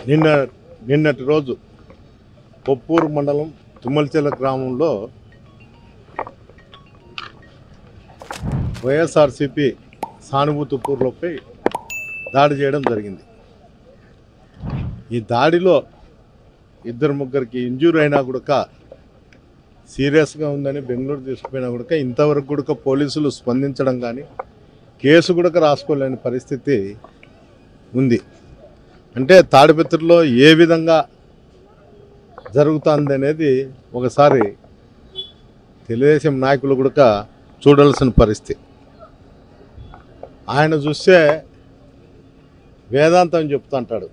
నిన్న నిన్నటి రోజు కొప్పూరు మండలం తుమ్మలచెల గ్రామంలో వైఎస్ఆర్సీపీ సానుభూతి పూర్లపై దాడి చేయడం జరిగింది. ఈ దాడిలో ఇద్దరు ముగ్గురికి ఇంజూరీ అయినా కూడా సీరియస్గా ఉందని బెంగళూరు తీసుకుపోయినా కూడా ఇంతవరకు కూడా పోలీసులు స్పందించడం కానీ కేసు కూడా రాసుకోలేని పరిస్థితి ఉంది. అంటే తాడిపత్రిలో ఏ విధంగా జరుగుతుంది అనేది ఒకసారి తెలుగుదేశం నాయకులు కూడా చూడాల్సిన పరిస్థితి. ఆయన చూస్తే వేదాంతం చెప్తుంటాడు,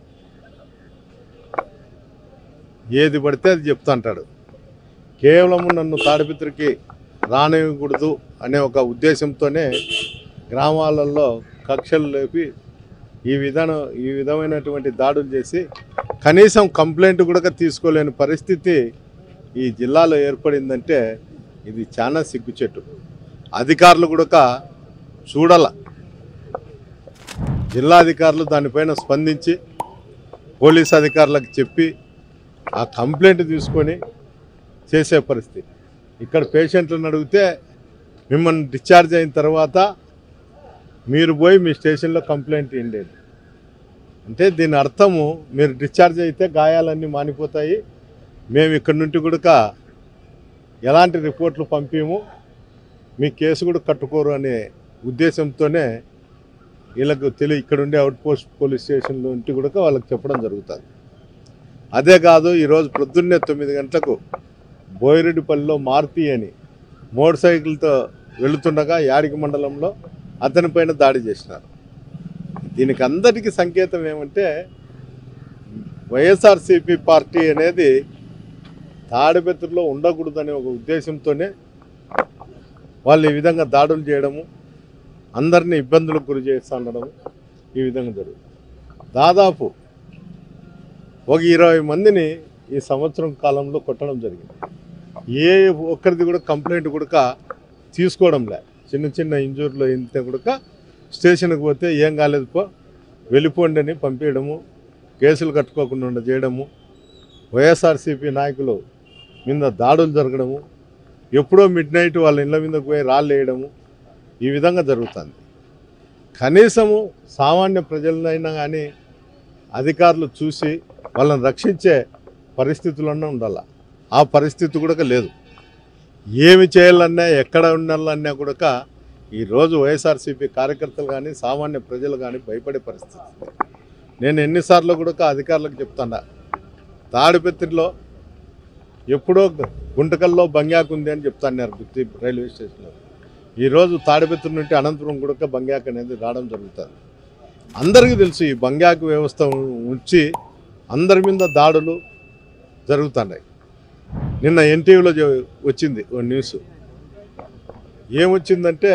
ఏది పడితే అది చెప్తుంటాడు. కేవలం నన్ను తాడిపత్రికి రానివ్వకూడదు అనే ఒక ఉద్దేశంతోనే గ్రామాలలో కక్షలు లేపి ఈ విధమైనటువంటి దాడులు చేసి కనీసం కంప్లైంట్ కూడా తీసుకోలేని పరిస్థితి ఈ జిల్లాలో ఏర్పడిందంటే ఇది చాలా సిగ్గుచెట్టు. అధికారులు కూడా చూడాల, జిల్లా అధికారులు దానిపైన స్పందించి పోలీస్ అధికారులకు చెప్పి ఆ కంప్లైంట్ తీసుకొని చేసే పరిస్థితి. ఇక్కడ పేషెంట్లను అడిగితే మిమ్మల్ని డిశ్చార్జ్ అయిన తర్వాత మీరు పోయి మీ స్టేషన్లో కంప్లైంట్ ఇవ్వండి అంటే దీని అర్థము మీరు డిశ్చార్జ్ అయితే గాయాలన్నీ మానిపోతాయి, మేము ఇక్కడ నుండి కూడా ఎలాంటి రిపోర్ట్లు పంపించము, మీ కేసు కూడా కట్టుకోరు అనే ఉద్దేశంతోనే వీళ్ళకు ఇక్కడ ఉండే అవుట్ పోస్ట్ పోలీస్ స్టేషన్లో ఉంటే కూడా వాళ్ళకి చెప్పడం జరుగుతుంది. అదే కాదు, ఈరోజు ప్రొద్దున్నే 9 గంటలకు బోయిరెడ్డిపల్లిలో మారుతి అని మోటార్ సైకిల్తో వెళుతుండగా యాడికి మండలంలో అతని పైన దాడి చేసినారు. దీనికి అందరికీ సంకేతం ఏమంటే వైఎస్ఆర్సీపీ పార్టీ అనేది తాడిపత్రిలో ఉండకూడదనే ఒక ఉద్దేశంతోనే వాళ్ళు ఈ విధంగా దాడులు చేయడము, అందరినీ ఇబ్బందులకు గురి చేస్తూ ఉండడము ఈ విధంగా జరుగుతుంది. దాదాపు ఒక 20 మందిని ఈ సంవత్సరం కాలంలో కొట్టడం జరిగింది. ఏ ఒక్కరిది కూడా కంప్లైంట్ కూడా తీసుకోవడంలే. చిన్న చిన్న ఇంజూరీలో ఇంత కూడా స్టేషన్కి పోతే ఏం కాలేదు పో వెళ్ళిపోండి అని పంపించడము, కేసులు కట్టుకోకుండా చేయడము, వైఎస్ఆర్సీపీ నాయకులు మీద దాడులు జరగడము, ఎప్పుడో మిడ్-నైట్ వాళ్ళ ఇళ్ళ మీదకు పోయి రాళ్ళు వేయడము ఈ విధంగా జరుగుతుంది. కనీసము సామాన్య ప్రజలైనా కానీ అధికారులు చూసి వాళ్ళని రక్షించే పరిస్థితులన్నా ఉండాలి. ఆ పరిస్థితి కూడా లేదు. ఏమి చేయాలన్నా ఎక్కడ ఉండాలన్నా కూడా ఈరోజు వైఎస్ఆర్సీపీ కార్యకర్తలు కానీ సామాన్య ప్రజలు కానీ భయపడే పరిస్థితి. నేను ఎన్నిసార్లు కూడా అధికారులకు చెప్తాను, తాడిపత్రిలో ఎప్పుడో గుంటకల్లో బంగ్యాకు ఉంది అని చెప్తాను గుత్తి రైల్వే స్టేషన్లో. ఈరోజు తాడిపత్రి నుండి అనంతపురం కూడా బంగ్యాక్ అనేది రావడం జరుగుతుంది. అందరికీ తెలుసు ఈ బంగ్యాక్ వ్యవస్థ ఉంచి అందరి మీద దాడులు జరుగుతున్నాయి. నిన్న ఎన్టీవీలో వచ్చింది ఓ న్యూస్, ఏమొచ్చిందంటే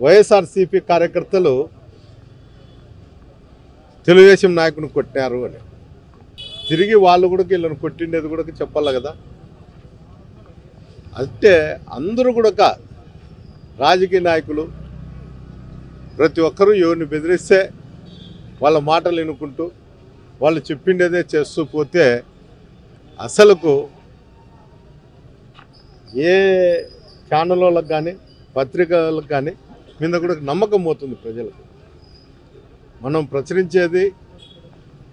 వైఎస్ఆర్సీపీ కార్యకర్తలు తెలుగుదేశం నాయకుని కొట్టినారు అని. తిరిగి వాళ్ళు కూడా వీళ్ళని కొట్టిండేది కూడా చెప్పాలి కదా. అంటే అందరూ కూడా రాజకీయ నాయకులు ప్రతి ఒక్కరూ ఎవరిని బెదిరిస్తే వాళ్ళ మాటలు వినుకుంటూ వాళ్ళు చెప్పిండేదే చేస్తూ పోతే అసలుకు ఏ ఛానల్ వాళ్ళకి కానీ పత్రికలకు కానీ మీద కూడా నమ్మకం పోతుంది ప్రజలకు. మనం ప్రచురించేది,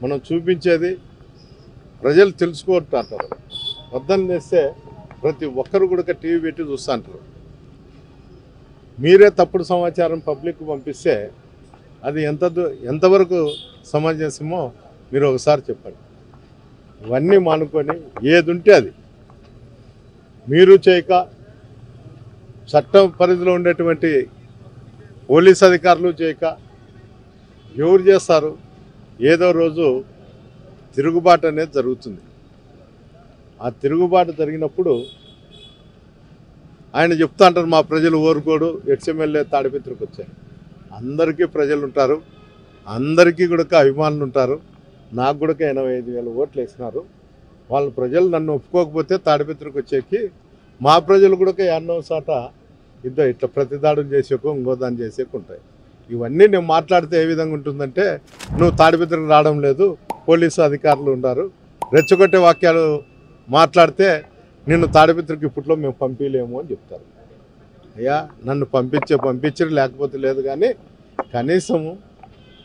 మనం చూపించేది ప్రజలు తెలుసుకుంటారు. వద్దని చేస్తే ప్రతి ఒక్కరు కూడా టీవీ పెట్టి చూస్తుంటారు. మీరే తప్పుడు సమాచారం పబ్లిక్ పంపిస్తే అది ఎంతవరకు సమంజసమో మీరు ఒకసారి చెప్పండి. ఇవన్నీ మానుకొని ఏది ఉంటే అది మీరు చేయక చట్టం పరిధిలో ఉండేటువంటి పోలీస్ అధికారులు చేయక ఎవరు చేస్తారు? ఏదో రోజు తిరుగుబాటు అనేది జరుగుతుంది. ఆ తిరుగుబాటు జరిగినప్పుడు ఆయన చెప్తా అంటారు, మా ప్రజలు ఓరుకోడు, ఎక్స్ఎమ్మెల్యే తాడిపత్రికి వచ్చారు. అందరికీ ప్రజలు ఉంటారు, అందరికీ కూడా అభిమానులు ఉంటారు. నాకు కూడా 85,000 ఓట్లు వేసినారు. వాళ్ళ ప్రజలు నన్ను ఒప్పుకోకపోతే తాడిపత్రికి వచ్చేకి మా ప్రజలు కూడా ఎన్నో సాట ఇట్లా ప్రతిదాడులు చేసేకు ఇంకో దాన్ని చేసేకు ఉంటాయి. ఇవన్నీ నేను మాట్లాడితే ఏ విధంగా ఉంటుందంటే, నువ్వు తాడిపత్రికి రావడం లేదు, పోలీసు అధికారులు ఉన్నారు. రెచ్చగొట్టే వాక్యాలు మాట్లాడితే నిన్ను తాడిపత్రికి ఇప్పట్లో మేము పంపించలేము అని చెప్తారు. అయ్యా నన్ను పంపించరు లేకపోతే లేదు, కానీ కనీసము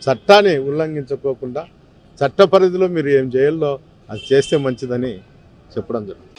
చట్టాన్ని ఉల్లంఘించుకోకుండా చట్ట పరిధిలో మీరు ఏం చేయాలో అది చేస్తే మంచిదని చెప్పడం జరుగుతుంది.